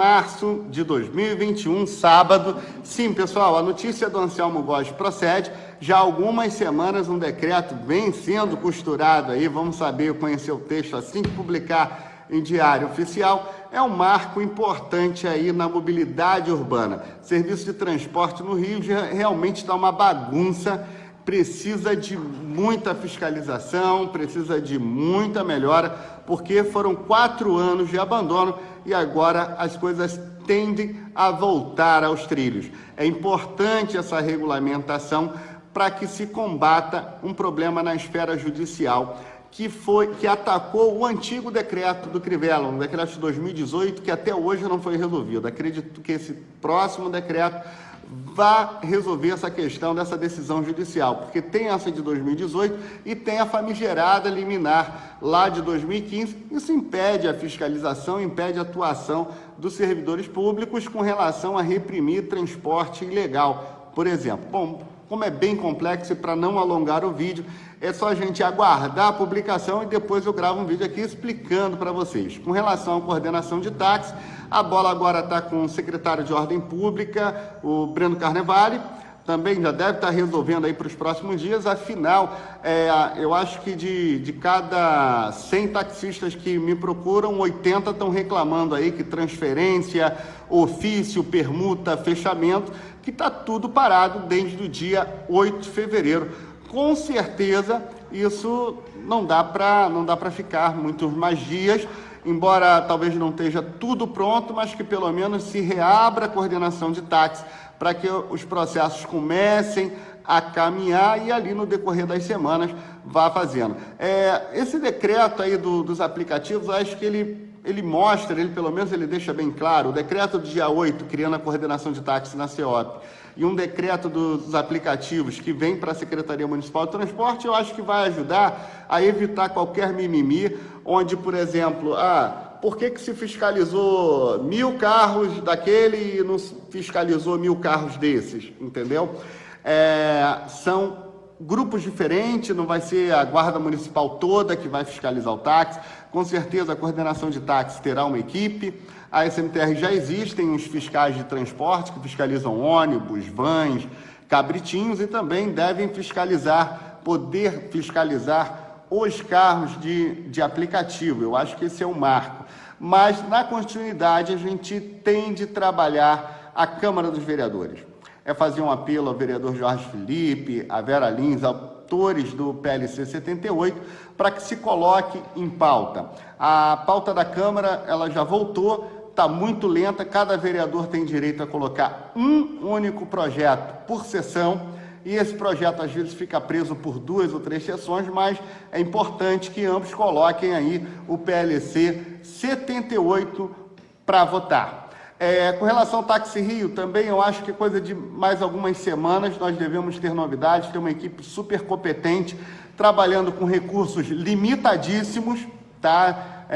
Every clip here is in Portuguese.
março de 2021, sábado. Sim, pessoal, a notícia do Anselmo Góes procede. Já há algumas semanas um decreto vem sendo costurado aí, vamos saber, conhecer o texto assim que publicar em Diário Oficial. É um marco importante aí na mobilidade urbana. Serviço de transporte no Rio realmente está uma bagunça, precisa de muita fiscalização, precisa de muita melhora, porque foram 4 anos de abandono e agora as coisas tendem a voltar aos trilhos. É importante essa regulamentação para que se combata um problema na esfera judicial que atacou o antigo decreto do Crivella, um decreto de 2018 que até hoje não foi resolvido. Acredito que esse próximo decreto vá resolver essa questão dessa decisão judicial, porque tem essa de 2018 e tem a famigerada liminar lá de 2015. Isso impede a fiscalização, impede a atuação dos servidores públicos com relação a reprimir transporte ilegal, por exemplo. Bom, como é bem complexo e para não alongar o vídeo, é só a gente aguardar a publicação e depois eu gravo um vídeo aqui explicando para vocês. Com relação à coordenação de táxi, a bola agora está com o secretário de Ordem Pública, o Breno Carnevale, também já deve estar resolvendo aí para os próximos dias. Afinal, eu acho que de cada 100 taxistas que me procuram, 80 estão reclamando aí que transferência, ofício, permuta, fechamento, que está tudo parado desde o dia 8 de fevereiro. Com certeza, isso não dá para ficar muitos mais dias, embora talvez não esteja tudo pronto, mas que pelo menos se reabra a coordenação de táxi para que os processos comecem a caminhar e ali no decorrer das semanas vá fazendo. Esse decreto aí dos aplicativos, eu acho que ele mostra, pelo menos ele deixa bem claro, o decreto do dia 8, criando a coordenação de táxi na CEOP, e um decreto dos aplicativos que vem para a Secretaria Municipal de Transporte, eu acho que vai ajudar a evitar qualquer mimimi, onde, por exemplo, por que se fiscalizou 1000 carros daquele e não fiscalizou 1000 carros desses, entendeu? São grupos diferentes, não vai ser a Guarda Municipal toda que vai fiscalizar o táxi. Com certeza a coordenação de táxi terá uma equipe. A SMTR já existem os fiscais de transporte que fiscalizam ônibus, vans, cabritinhos e também devem poder fiscalizar os carros de aplicativo. Eu acho que esse é um marco. Mas, na continuidade, a gente tem de trabalhar a Câmara dos Vereadores. Fazer um apelo ao vereador Jorge Felipe, a Vera Lins, autores do PLC 78, para que se coloque em pauta. A pauta da Câmara ela já voltou, está muito lenta, cada vereador tem direito a colocar um único projeto por sessão, e esse projeto às vezes fica preso por 2 ou 3 sessões, mas é importante que ambos coloquem aí o PLC 78 para votar. Com relação ao Táxi Rio, também eu acho que coisa de mais algumas semanas nós devemos ter novidades, ter uma equipe super competente, trabalhando com recursos limitadíssimos, tá?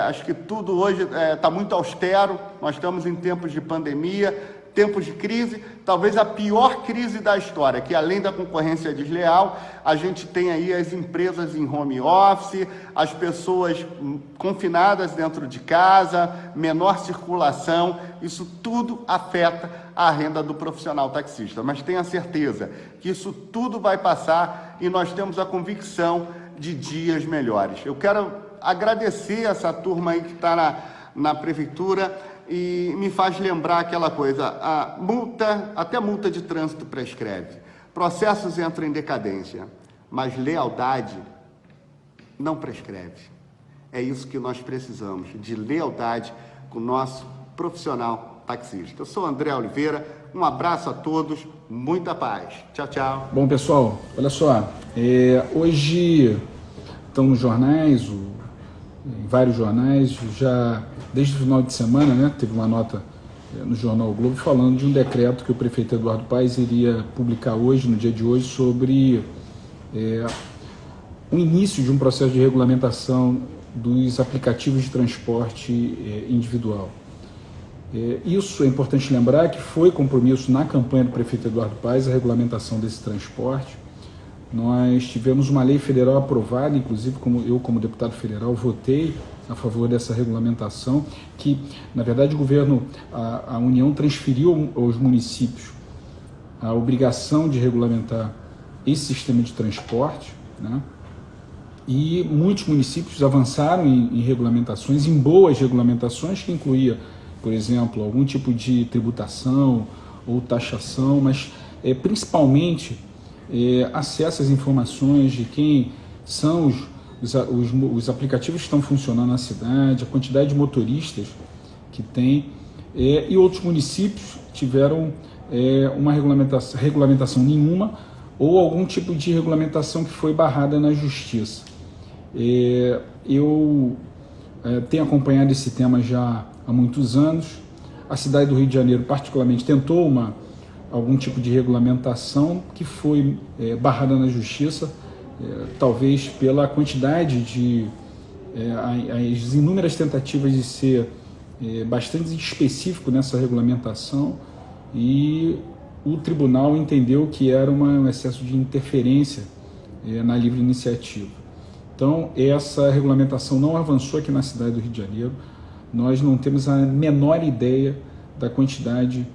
Acho que tudo hoje está muito austero, nós estamos em tempos de pandemia, tempos de crise, talvez a pior crise da história, que além da concorrência desleal, a gente tem aí as empresas em home office, as pessoas confinadas dentro de casa, menor circulação, isso tudo afeta a renda do profissional taxista. Mas tenha certeza que isso tudo vai passar e nós temos a convicção de dias melhores. Eu quero agradecer essa turma aí que está na prefeitura, e me faz lembrar aquela coisa, até multa de trânsito prescreve, processos entram em decadência, mas lealdade não prescreve. É isso que nós precisamos, de lealdade com o nosso profissional taxista. Eu sou André Oliveira, um abraço a todos, muita paz. Tchau, tchau. Bom, pessoal, olha só, hoje estão nos jornais, em vários jornais, já desde o final de semana, né, teve uma nota no jornal o Globo falando de um decreto que o prefeito Eduardo Paes iria publicar hoje, no dia de hoje, sobre o início de um processo de regulamentação dos aplicativos de transporte individual. Isso é importante lembrar que foi compromisso na campanha do prefeito Eduardo Paes a regulamentação desse transporte. Nós tivemos uma lei federal aprovada, inclusive como deputado federal, votei a favor dessa regulamentação, que, na verdade, o governo, a União transferiu aos municípios a obrigação de regulamentar esse sistema de transporte, né? E muitos municípios avançaram em regulamentações, em boas regulamentações, que incluía, por exemplo, algum tipo de tributação ou taxação, mas principalmente acesso às informações de quem são os aplicativos que estão funcionando na cidade, a quantidade de motoristas que tem, e outros municípios tiveram uma regulamentação nenhuma ou algum tipo de regulamentação que foi barrada na justiça. Eu tenho acompanhado esse tema já há muitos anos. A cidade do Rio de Janeiro, particularmente, tentou algum tipo de regulamentação que foi barrada na justiça, talvez pela quantidade as inúmeras tentativas de ser bastante específico nessa regulamentação, e o tribunal entendeu que era um excesso de interferência na livre iniciativa. Então, essa regulamentação não avançou aqui na cidade do Rio de Janeiro. Nós não temos a menor ideia da quantidade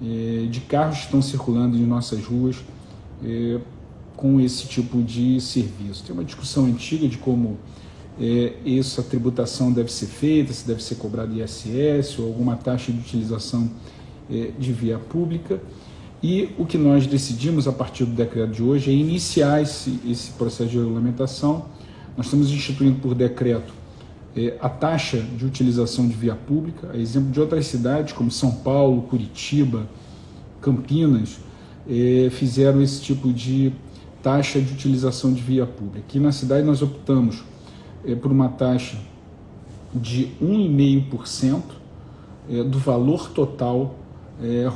de carros que estão circulando em nossas ruas com esse tipo de serviço. Tem uma discussão antiga de como essa tributação deve ser feita, se deve ser cobrado ISS ou alguma taxa de utilização de via pública. E o que nós decidimos a partir do decreto de hoje é iniciar esse processo de regulamentação. Nós estamos instituindo por decreto a taxa de utilização de via pública, a exemplo de outras cidades como São Paulo, Curitiba, Campinas, fizeram esse tipo de taxa de utilização de via pública. Aqui na cidade nós optamos por uma taxa de 1,5% do valor total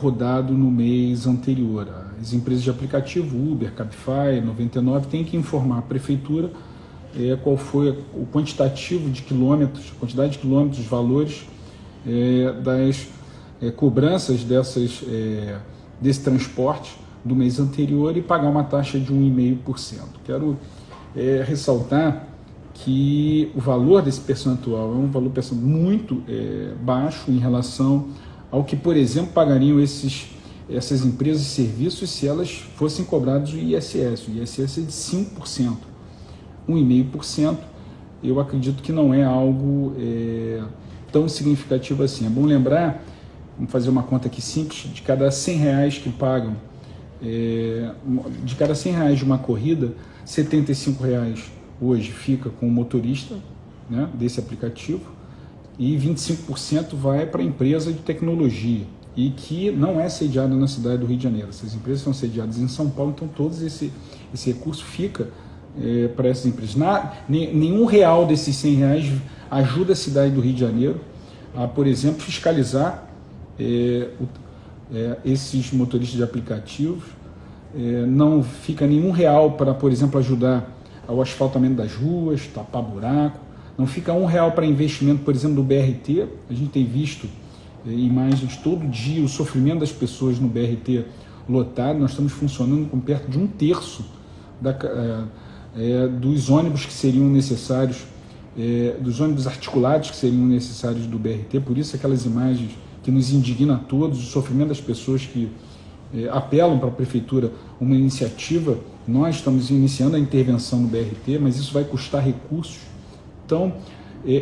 rodado no mês anterior. As empresas de aplicativo, Uber, Cabify, 99, têm que informar a prefeitura qual foi o quantitativo de quilômetros, a quantidade de quilômetros, os valores das cobranças desse transporte do mês anterior e pagar uma taxa de 1,5%. Quero ressaltar que o valor desse percentual é um valor muito baixo em relação ao que, por exemplo, pagariam essas empresas de serviços se elas fossem cobradas o ISS. O ISS é de 5%. 1,5%, eu acredito que não é algo tão significativo assim. É bom lembrar, vamos fazer uma conta aqui simples, de cada R$100 que pagam, de cada R$100 de uma corrida, R$75 hoje fica com o motorista, né, desse aplicativo, e 25% vai para a empresa de tecnologia, e que não é sediada na cidade do Rio de Janeiro. Essas empresas são sediadas em São Paulo, então todo esse recurso fica para essas empresas. Nenhum real desses R$100 ajuda a cidade do Rio de Janeiro a, por exemplo, fiscalizar esses motoristas de aplicativos. Não fica nenhum real para, por exemplo, ajudar ao asfaltamento das ruas, tapar buraco. Não fica R$1 para investimento, por exemplo, do BRT. A gente tem visto imagens todo dia, o sofrimento das pessoas no BRT lotado. Nós estamos funcionando com perto de 1/3 dos ônibus que seriam necessários, dos ônibus articulados que seriam necessários do BRT. Por isso aquelas imagens que nos indignam a todos, o sofrimento das pessoas que apelam para a prefeitura uma iniciativa. Nós estamos iniciando a intervenção no BRT, mas isso vai custar recursos. Então,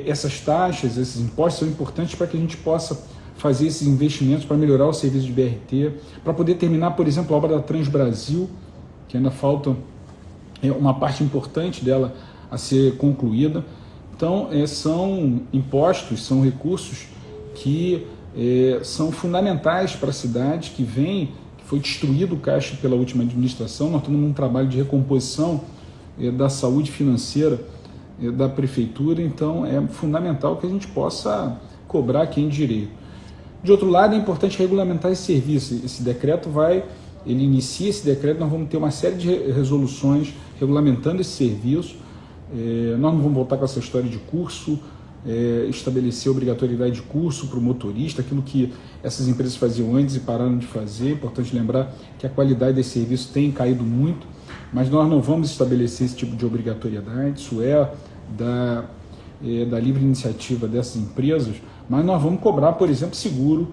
essas taxas, esses impostos são importantes para que a gente possa fazer esses investimentos para melhorar o serviço de BRT, para poder terminar, por exemplo, a obra da Transbrasil, que ainda falta uma parte importante dela a ser concluída. Então, são impostos, são recursos que são fundamentais para a cidade, que foi destruído o caixa pela última administração. Nós estamos num trabalho de recomposição da saúde financeira da prefeitura, então é fundamental que a gente possa cobrar quem de direito. De outro lado, é importante regulamentar esse serviço. Esse decreto ele inicia esse decreto, nós vamos ter uma série de resoluções regulamentando esse serviço. Nós não vamos voltar com essa história de curso, estabelecer obrigatoriedade de curso para o motorista, aquilo que essas empresas faziam antes e pararam de fazer. É importante lembrar que a qualidade desse serviço tem caído muito, mas nós não vamos estabelecer esse tipo de obrigatoriedade. Isso é da livre iniciativa dessas empresas, mas nós vamos cobrar, por exemplo, seguro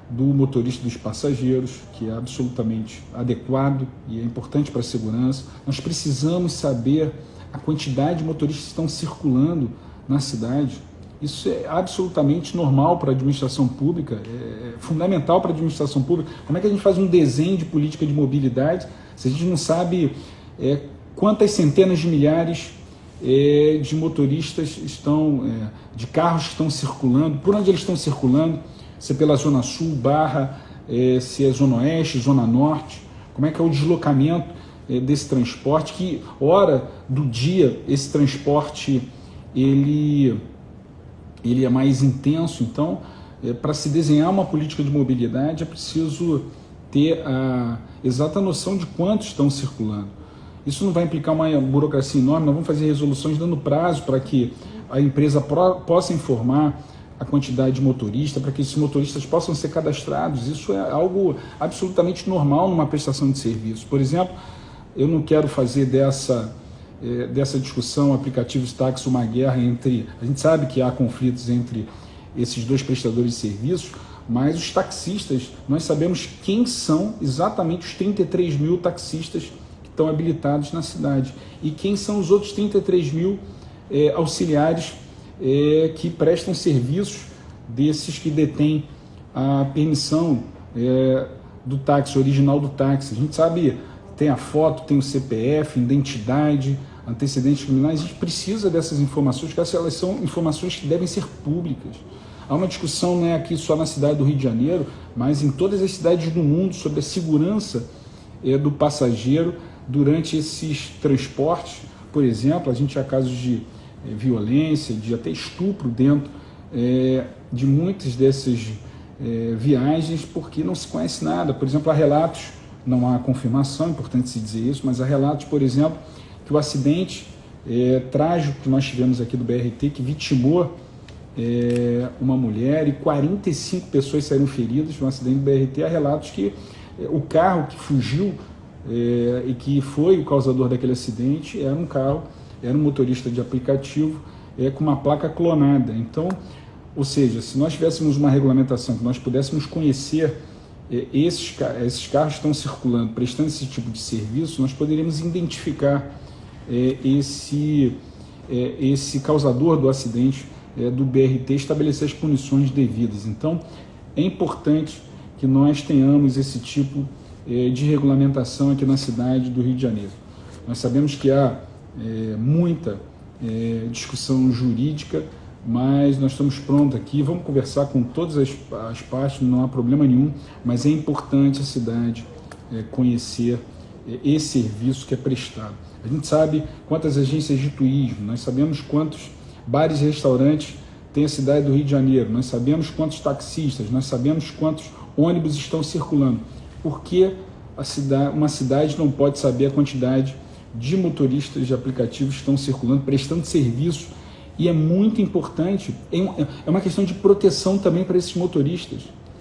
do motorista dos passageiros, que é absolutamente adequado e é importante para a segurança. Nós precisamos saber a quantidade de motoristas que estão circulando na cidade. Isso é absolutamente normal para a administração pública, é fundamental para a administração pública. Como é que a gente faz um desenho de política de mobilidade se a gente não sabe quantas centenas de milhares de motoristas de carros que estão circulando, por onde eles estão circulando, se é pela Zona Sul, se é Zona Oeste, Zona Norte, como é que é o deslocamento desse transporte, que hora do dia esse transporte ele é mais intenso. Então, para se desenhar uma política de mobilidade é preciso ter a exata noção de quantos estão circulando. Isso não vai implicar uma burocracia enorme, nós vamos fazer resoluções dando prazo para que a empresa possa informar a quantidade de motoristas, para que esses motoristas possam ser cadastrados. Isso é algo absolutamente normal numa prestação de serviço. Por exemplo, eu não quero fazer dessa discussão aplicativos táxi uma guerra entre... A gente sabe que há conflitos entre esses dois prestadores de serviços, mas os taxistas, nós sabemos quem são exatamente os 33 mil taxistas que estão habilitados na cidade e quem são os outros 33 mil auxiliares que prestam serviços desses que detêm a permissão do táxi, original do táxi. A gente sabe, tem a foto, tem o CPF, identidade, antecedentes criminais. A gente precisa dessas informações, porque elas são informações que devem ser públicas. Há uma discussão, não é aqui só na cidade do Rio de Janeiro, mas em todas as cidades do mundo, sobre a segurança do passageiro durante esses transportes. Por exemplo, a gente há casos de violência, de até estupro dentro de muitas dessas viagens, porque não se conhece nada. Por exemplo, há relatos, não há confirmação, é importante se dizer isso, mas há relatos, por exemplo, que o acidente trágico que nós tivemos aqui do BRT, que vitimou uma mulher e 45 pessoas saíram feridas no acidente do BRT, há relatos que o carro que fugiu e que foi o causador daquele acidente era um motorista de aplicativo com uma placa clonada. Então, ou seja, se nós tivéssemos uma regulamentação que nós pudéssemos conhecer esses carros que estão circulando, prestando esse tipo de serviço, nós poderíamos identificar esse causador do acidente do BRT, estabelecer as punições devidas. Então, é importante que nós tenhamos esse tipo de regulamentação aqui na cidade do Rio de Janeiro. Nós sabemos que há muita discussão jurídica, mas nós estamos prontos aqui, vamos conversar com todas as partes, não há problema nenhum, mas é importante a cidade conhecer esse serviço que é prestado. A gente sabe quantas agências de turismo, nós sabemos quantos bares e restaurantes tem a cidade do Rio de Janeiro, nós sabemos quantos taxistas, nós sabemos quantos ônibus estão circulando. Por que uma cidade não pode saber a quantidade de motoristas de aplicativos que estão circulando, prestando serviço? E é muito importante, é uma questão de proteção também para esses motoristas,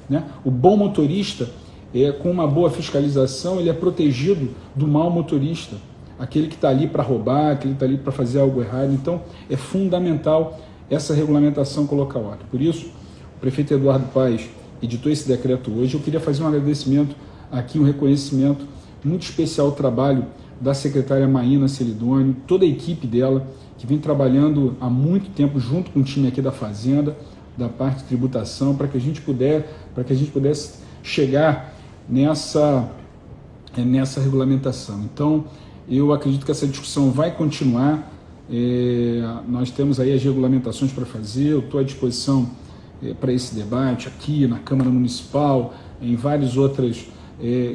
né? O bom motorista, com uma boa fiscalização, ele é protegido do mau motorista, aquele que está ali para roubar, aquele que está ali para fazer algo errado. Então, é fundamental essa regulamentação colocar ordem. Por isso, o prefeito Eduardo Paes editou esse decreto hoje. Eu queria fazer um agradecimento aqui, um reconhecimento muito especial ao trabalho da secretária Maína Celidônio, toda a equipe dela, que vem trabalhando há muito tempo junto com o time aqui da Fazenda, da parte de tributação, para que a gente pudesse chegar nessa regulamentação. Então, eu acredito que essa discussão vai continuar. Nós temos aí as regulamentações para fazer, eu estou à disposição para esse debate aqui na Câmara Municipal, em várias outras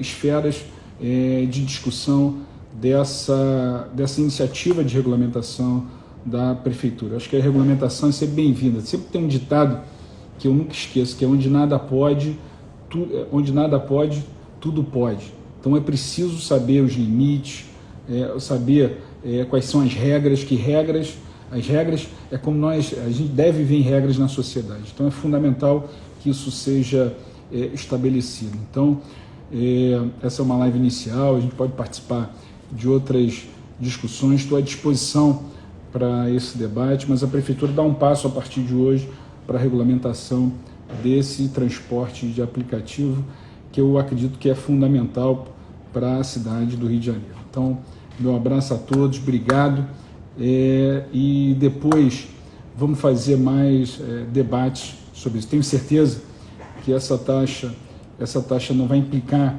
esferas de discussão dessa iniciativa de regulamentação da Prefeitura. Acho que a regulamentação é sempre bem-vinda. Sempre tem um ditado que eu nunca esqueço, que é onde nada pode, tudo pode. Então é preciso saber os limites, saber quais são as regras, as regras é como a gente deve ver em regras na sociedade. Então é fundamental que isso seja estabelecido. Então, essa é uma live inicial, a gente pode participar de outras discussões. Estou à disposição para esse debate, mas a Prefeitura dá um passo a partir de hoje para a regulamentação desse transporte de aplicativo, que eu acredito que é fundamental para a cidade do Rio de Janeiro. Então, meu abraço a todos, obrigado, e depois vamos fazer mais debates sobre isso. Tenho certeza que essa taxa não vai implicar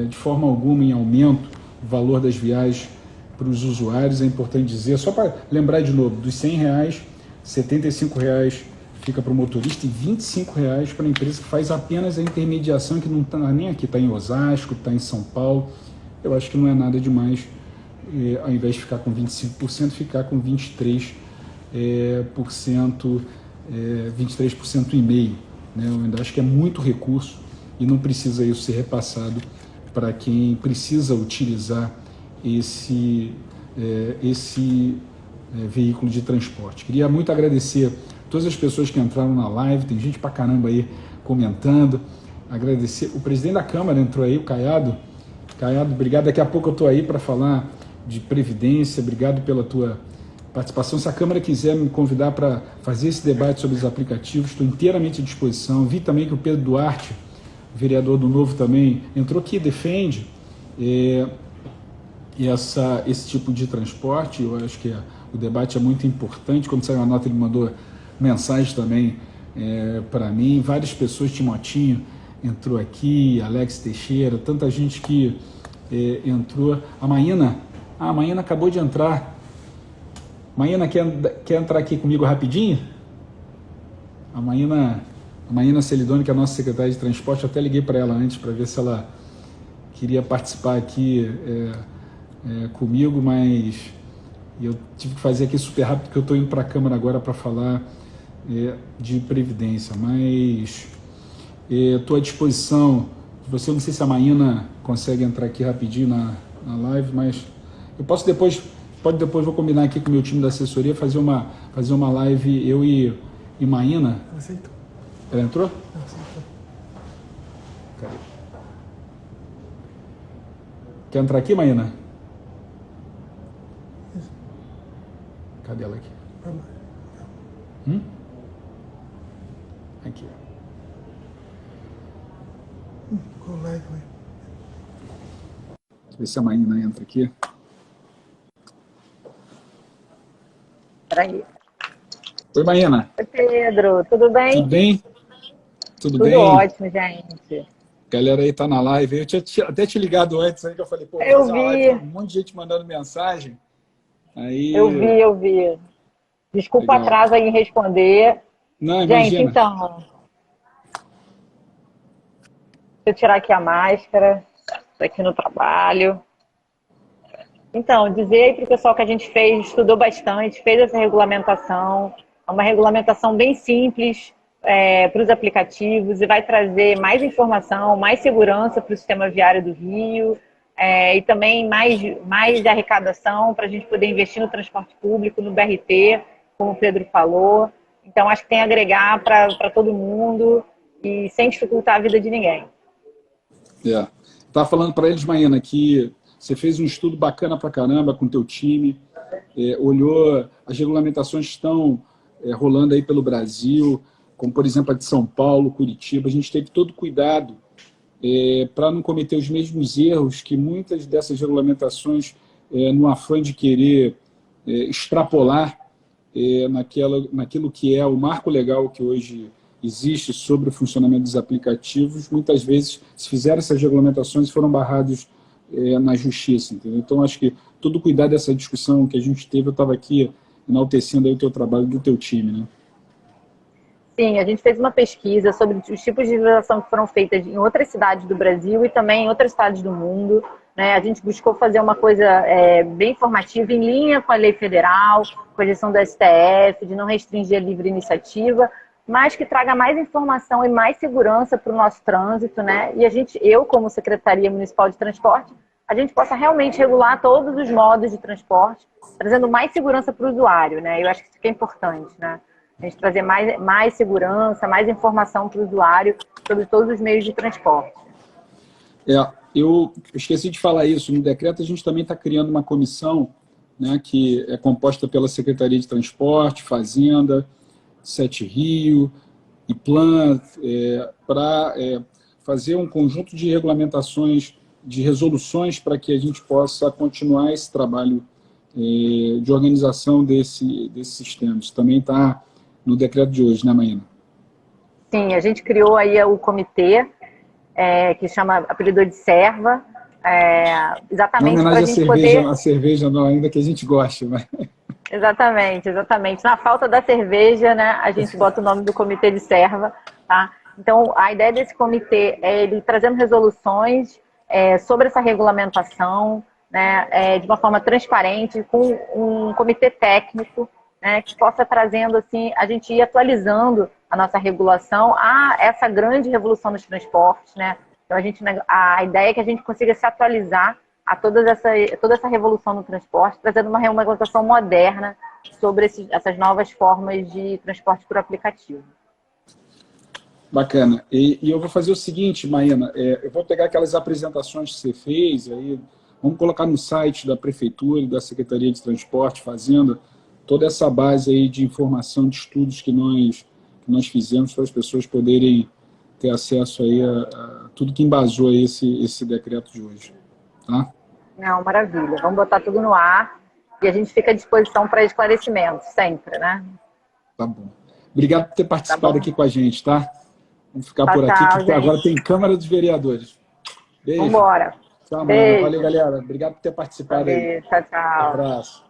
de forma alguma em aumento do valor das viagens para os usuários. É importante dizer, só para lembrar de novo, dos R$100, R$ 75 fica para o motorista e R$ 25 para a empresa que faz apenas a intermediação, que não está nem aqui, está em Osasco, está em São Paulo. Eu acho que não é nada demais, ao invés de ficar com 25%, ficar com 23%, 23,5%. Né? Eu ainda acho que é muito recurso e não precisa isso ser repassado para quem precisa utilizar esse veículo de transporte. Queria muito agradecer todas as pessoas que entraram na live, tem gente pra caramba aí comentando, agradecer, o presidente da Câmara entrou aí, o Caiado, obrigado, daqui a pouco eu estou aí para falar de Previdência, obrigado pela tua participação. Se a Câmara quiser me convidar para fazer esse debate sobre os aplicativos, estou inteiramente à disposição. Vi também que o Pedro Duarte, vereador do Novo, também entrou aqui, defende esse tipo de transporte. Eu acho que o debate é muito importante. Quando saiu a nota, ele mandou mensagem também para mim. Várias pessoas, Timotinho entrou aqui, Alex Teixeira, tanta gente que entrou. A Maína acabou de entrar. Maína, quer entrar aqui comigo rapidinho? A Maína Celidoni, que é a nossa secretária de transporte, eu até liguei para ela antes para ver se ela queria participar aqui comigo, mas eu tive que fazer aqui super rápido, porque eu estou indo para a Câmara agora para falar de Previdência, mas estou à disposição de você. Não sei se a Maína consegue entrar aqui rapidinho na live, mas eu posso depois, vou combinar aqui com o meu time da assessoria, fazer uma live, eu e Maína. Aceitou. Ela entrou? Aceitou. Cadê? Quer entrar aqui, Maína? Cadê ela aqui? Aqui. Ficou live, né? Deixa eu ver se a Maína entra aqui. Peraí. Oi, Maína. Oi, Pedro, tudo bem? Tudo bem? Tudo bem? Tudo ótimo, gente. Galera aí tá na live. Eu tinha até te ligado antes aí, que eu falei, pô, vou Eu fazer uma live, vi. um monte de gente mandando mensagem. Aí... Eu vi. Desculpa o Legal. atraso aí em responder. Não, Gente, imagina. então... Deixa eu tirar aqui a máscara. Estou aqui no trabalho. Então, dizer aí para o pessoal que a gente estudou bastante, fez essa regulamentação. É uma regulamentação bem simples para os aplicativos e vai trazer mais informação, mais segurança para o sistema viário do Rio e também mais arrecadação para a gente poder investir no transporte público, no BRT, como o Pedro falou. Então, acho que tem a agregar para todo mundo e sem dificultar a vida de ninguém. Estava falando para eles, Maína, que você fez um estudo bacana pra caramba com o teu time, olhou as regulamentações que estão rolando aí pelo Brasil, como, por exemplo, a de São Paulo, Curitiba. A gente teve todo cuidado para não cometer os mesmos erros que muitas dessas regulamentações, no afã de querer extrapolar naquilo que é o marco legal que hoje existe sobre o funcionamento dos aplicativos, muitas vezes se fizeram essas regulamentações foram barrados na justiça, entendeu? Então, acho que todo cuidado dessa discussão que a gente teve, eu estava aqui enaltecendo aí o teu trabalho do teu time, né? Sim, a gente fez uma pesquisa sobre os tipos de legislação que foram feitas em outras cidades do Brasil e também em outras cidades do mundo, né? A gente buscou fazer uma coisa bem informativa, em linha com a lei federal, com a gestão do STF, de não restringir a livre iniciativa, mas que traga mais informação e mais segurança para o nosso trânsito, né? E eu, como Secretaria Municipal de Transporte, a gente possa realmente regular todos os modos de transporte, trazendo mais segurança para o usuário, né? Eu acho que isso que é importante, né? A gente trazer mais segurança, mais informação para o usuário sobre todos os meios de transporte. Eu esqueci de falar isso. No decreto, a gente também está criando uma comissão né, que é composta pela Secretaria de Transporte, Fazenda, Sete Rio e Plan, para fazer um conjunto de regulamentações, de resoluções para que a gente possa continuar esse trabalho de organização desse sistema. Isso também está no decreto de hoje, né, Maína? Sim, a gente criou aí o comitê, que chama apelidou de Serva, exatamente para a gente poder... A cerveja não, ainda que a gente goste, mas... Exatamente, exatamente. Na falta da cerveja, né, a gente bota o nome do comitê de Serva, tá? Então, a ideia desse comitê é ele trazendo resoluções sobre essa regulamentação, né, de uma forma transparente, com um comitê técnico, né, que possa trazendo, assim, a gente ir atualizando a nossa regulação a essa grande revolução dos transportes, né? Então, a ideia é que a gente consiga se atualizar a toda essa revolução no transporte, trazendo uma regulamentação moderna sobre essas novas formas de transporte por aplicativo. Bacana. E eu vou fazer o seguinte, Maína, eu vou pegar aquelas apresentações que você fez, aí vamos colocar no site da Prefeitura e da Secretaria de Transporte, Fazenda, toda essa base aí de informação, de estudos que nós fizemos para as pessoas poderem ter acesso aí a tudo que embasou aí esse decreto de hoje. Tá? Não, maravilha. Vamos botar tudo no ar e a gente fica à disposição para esclarecimentos, sempre, né? Tá bom. Obrigado por ter participado aqui com a gente, tá? Vamos ficar por aqui, tchau, porque agora tem Câmara dos Vereadores. Beijo. Vambora. Tchau, Beijo. Valeu, galera. Obrigado por ter participado aí. Tchau, tchau. Um abraço.